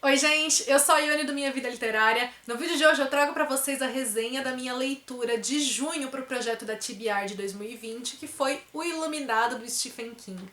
Oi gente, eu sou a Ione do Minha Vida Literária. No vídeo de hoje eu trago pra vocês a resenha da minha leitura de junho pro projeto da TBR de 2020, que foi O Iluminado, do Stephen King.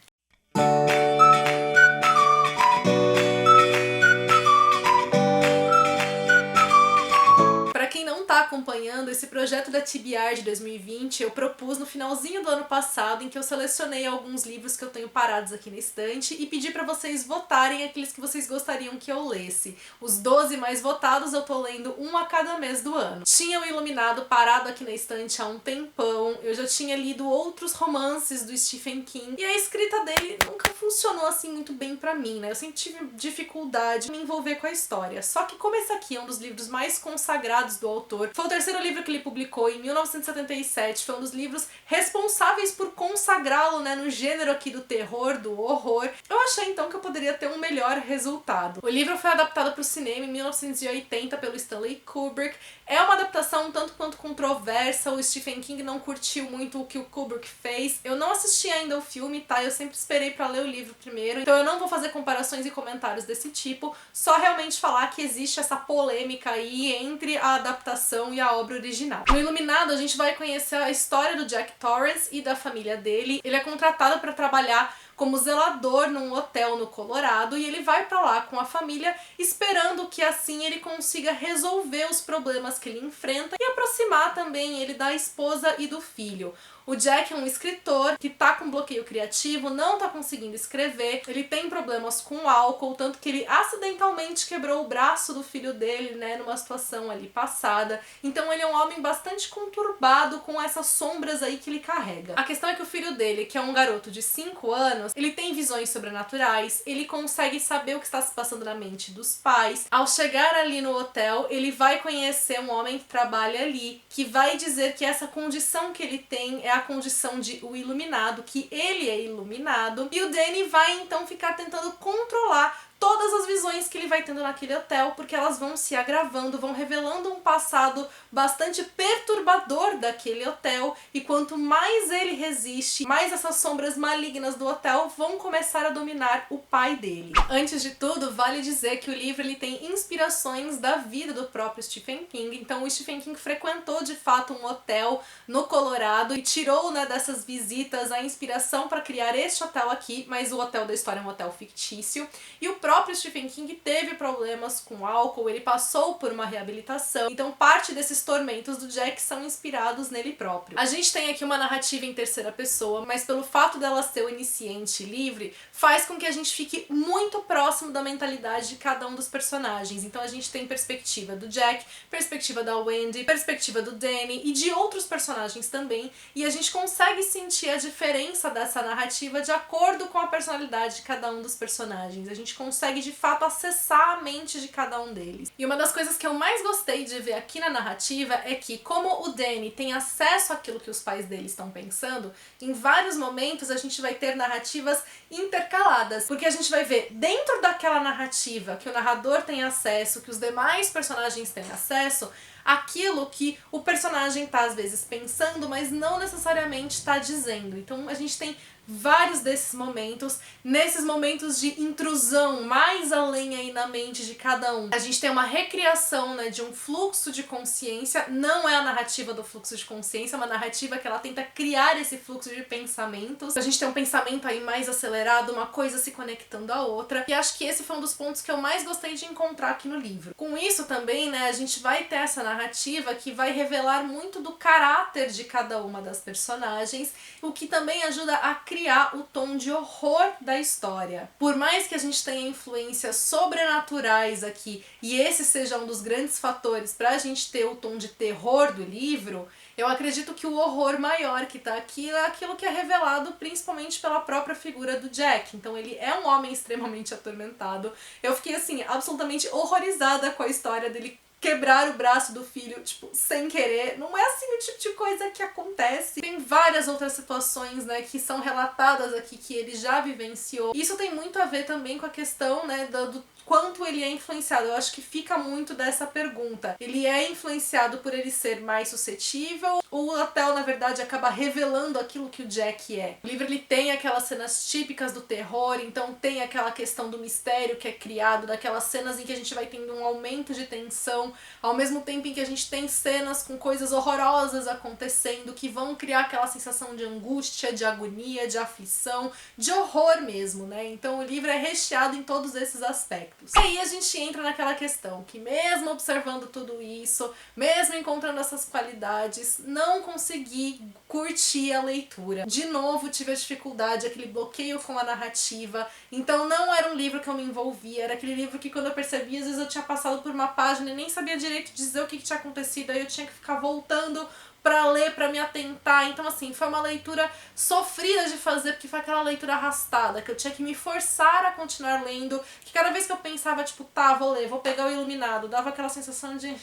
Pra quem não tá acompanhando, esse projeto da TBR de 2020 eu propus no finalzinho do ano passado, em que eu selecionei alguns livros que eu tenho parados aqui na estante e pedi pra vocês votarem aqueles que vocês gostariam que eu lesse. Os 12 mais votados eu tô lendo um a cada mês do ano. Tinha o Iluminado parado aqui na estante há um tempão, eu já tinha lido outros romances do Stephen King e a escrita dele nunca funcionou assim muito bem pra mim, né? Eu sempre tive dificuldade em me envolver com a história. Só que como esse aqui é um dos livros mais consagrados do autor, foi o terceiro livro que ele publicou em 1977, foi um dos livros responsáveis por consagrá-lo, né, no gênero aqui do terror, do horror, eu achei então que eu poderia ter um melhor resultado. O livro foi adaptado para o cinema em 1980 pelo Stanley Kubrick. É uma adaptação um tanto quanto controversa, o Stephen King não curtiu muito o que o Kubrick fez. Eu não assisti ainda o filme, tá? Eu sempre esperei pra ler o livro primeiro, então eu não vou fazer comparações e comentários desse tipo, só realmente falar que existe essa polêmica aí entre a adaptação e a obra original. No Iluminado a gente vai conhecer a história do Jack Torrance e da família dele. Ele é contratado para trabalhar como zelador num hotel no Colorado e ele vai pra lá com a família esperando que assim ele consiga resolver os problemas que ele enfrenta e aproximar também ele da esposa e do filho. O Jack é um escritor que tá com bloqueio criativo, não tá conseguindo escrever, ele tem problemas com álcool, tanto que ele acidentalmente quebrou o braço do filho dele, né, numa situação ali passada. Então ele é um homem bastante conturbado com essas sombras aí que ele carrega. A questão é que o filho dele, que é um garoto de 5 anos, ele tem visões sobrenaturais, ele consegue saber o que está se passando na mente dos pais. Ao chegar ali no hotel, ele vai conhecer um homem que trabalha ali, que vai dizer que essa condição que ele tem é a condição de o iluminado, que ele é iluminado, e o Danny vai então ficar tentando controlar todas as visões que ele vai tendo naquele hotel, porque elas vão se agravando, vão revelando um passado bastante perturbador daquele hotel, e quanto mais ele resiste, mais essas sombras malignas do hotel vão começar a dominar o pai dele. Antes de tudo, vale dizer que o livro ele tem inspirações da vida do próprio Stephen King, então o Stephen King frequentou de fato um hotel no Colorado e tirou, né, dessas visitas a inspiração para criar este hotel aqui, mas o hotel da história é um hotel fictício, e o próprio Stephen King teve problemas com álcool, ele passou por uma reabilitação, então parte desses tormentos do Jack são inspirados nele próprio. A gente tem aqui uma narrativa em terceira pessoa, mas pelo fato dela ser onisciente e livre, faz com que a gente fique muito próximo da mentalidade de cada um dos personagens. Então a gente tem perspectiva do Jack, perspectiva da Wendy, perspectiva do Danny e de outros personagens também, e a gente consegue sentir a diferença dessa narrativa de acordo com a personalidade de cada um dos personagens. A gente consegue de fato acessar a mente de cada um deles. E uma das coisas que eu mais gostei de ver aqui na narrativa é que, como o Danny tem acesso àquilo que os pais dele estão pensando, em vários momentos a gente vai ter narrativas intercaladas, porque a gente vai ver dentro daquela narrativa que o narrador tem acesso, que os demais personagens têm acesso, aquilo que o personagem tá às vezes pensando, mas não necessariamente tá dizendo. Então a gente tem vários desses momentos, nesses momentos de intrusão mais além aí na mente de cada um. A gente tem uma recriação, né, de um fluxo de consciência, não é a narrativa do fluxo de consciência, é uma narrativa que ela tenta criar esse fluxo de pensamentos. A gente tem um pensamento aí mais acelerado, uma coisa se conectando à outra, e acho que esse foi um dos pontos que eu mais gostei de encontrar aqui no livro. Com isso também, né, a gente vai ter essa narrativa que vai revelar muito do caráter de cada uma das personagens, o que também ajuda a criar o tom de horror da história. Por mais que a gente tenha influências sobrenaturais aqui, e esse seja um dos grandes fatores para a gente ter o tom de terror do livro, eu acredito que o horror maior que tá aqui é aquilo que é revelado principalmente pela própria figura do Jack. Então ele é um homem extremamente atormentado. Eu fiquei assim, absolutamente horrorizada com a história dele quebrar o braço do filho, tipo, sem querer. Não é assim o tipo de coisa que acontece. Tem várias outras situações, né, que são relatadas aqui que ele já vivenciou. Isso tem muito a ver também com a questão, né, do quanto ele é influenciado. Eu acho que fica muito dessa pergunta. Ele é influenciado por ele ser mais suscetível, ou o Hotel, na verdade, acaba revelando aquilo que o Jack é? O livro, ele tem aquelas cenas típicas do terror, então tem aquela questão do mistério que é criado, daquelas cenas em que a gente vai tendo um aumento de tensão, ao mesmo tempo em que a gente tem cenas com coisas horrorosas acontecendo, que vão criar aquela sensação de angústia, de agonia, de aflição, de horror mesmo, né? Então o livro é recheado em todos esses aspectos. E aí a gente entra naquela questão que, mesmo observando tudo isso, mesmo encontrando essas qualidades, não consegui curtir a leitura. De novo tive a dificuldade, aquele bloqueio com a narrativa, então não era um livro que eu me envolvia, era aquele livro que quando eu percebia, às vezes eu tinha passado por uma página e nem sabia direito dizer o que tinha acontecido, aí eu tinha que ficar voltando pra ler, pra me atentar. Então assim, foi uma leitura sofrida de fazer, porque foi aquela leitura arrastada, que eu tinha que me forçar a continuar lendo, que cada vez que eu pensava, tipo, tá, vou ler, vou pegar o Iluminado, dava aquela sensação de...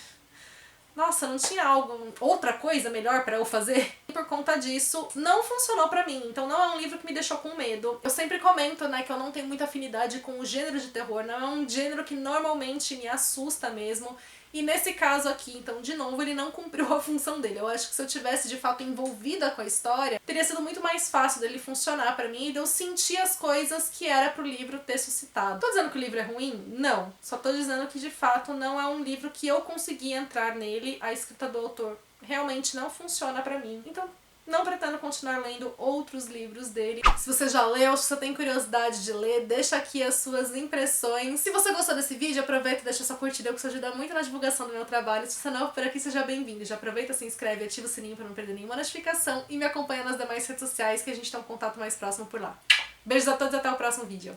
nossa, não tinha outra coisa melhor pra eu fazer? E por conta disso, não funcionou pra mim. Então não é um livro que me deixou com medo. Eu sempre comento, né, que eu não tenho muita afinidade com o gênero de terror. Não é um gênero que normalmente me assusta mesmo. E nesse caso aqui, então, de novo, ele não cumpriu a função dele. Eu acho que se eu tivesse, de fato, envolvida com a história, teria sido muito mais fácil dele funcionar pra mim e de eu sentir as coisas que era pro livro ter suscitado. Tô dizendo que o livro é ruim? Não. Só tô dizendo que, de fato, não é um livro que eu consegui entrar nele. A escrita do autor realmente não funciona pra mim. Então, não pretendo continuar lendo outros livros dele. Se você já leu, se você tem curiosidade de ler, deixa aqui as suas impressões. Se você gostou desse vídeo, aproveita e deixa sua curtida, porque isso ajuda muito na divulgação do meu trabalho. Se você não é por aqui, seja bem-vindo. Já aproveita, se inscreve, ativa o sininho pra não perder nenhuma notificação e me acompanha nas demais redes sociais, que a gente tem um contato mais próximo por lá. Beijos a todos e até o próximo vídeo.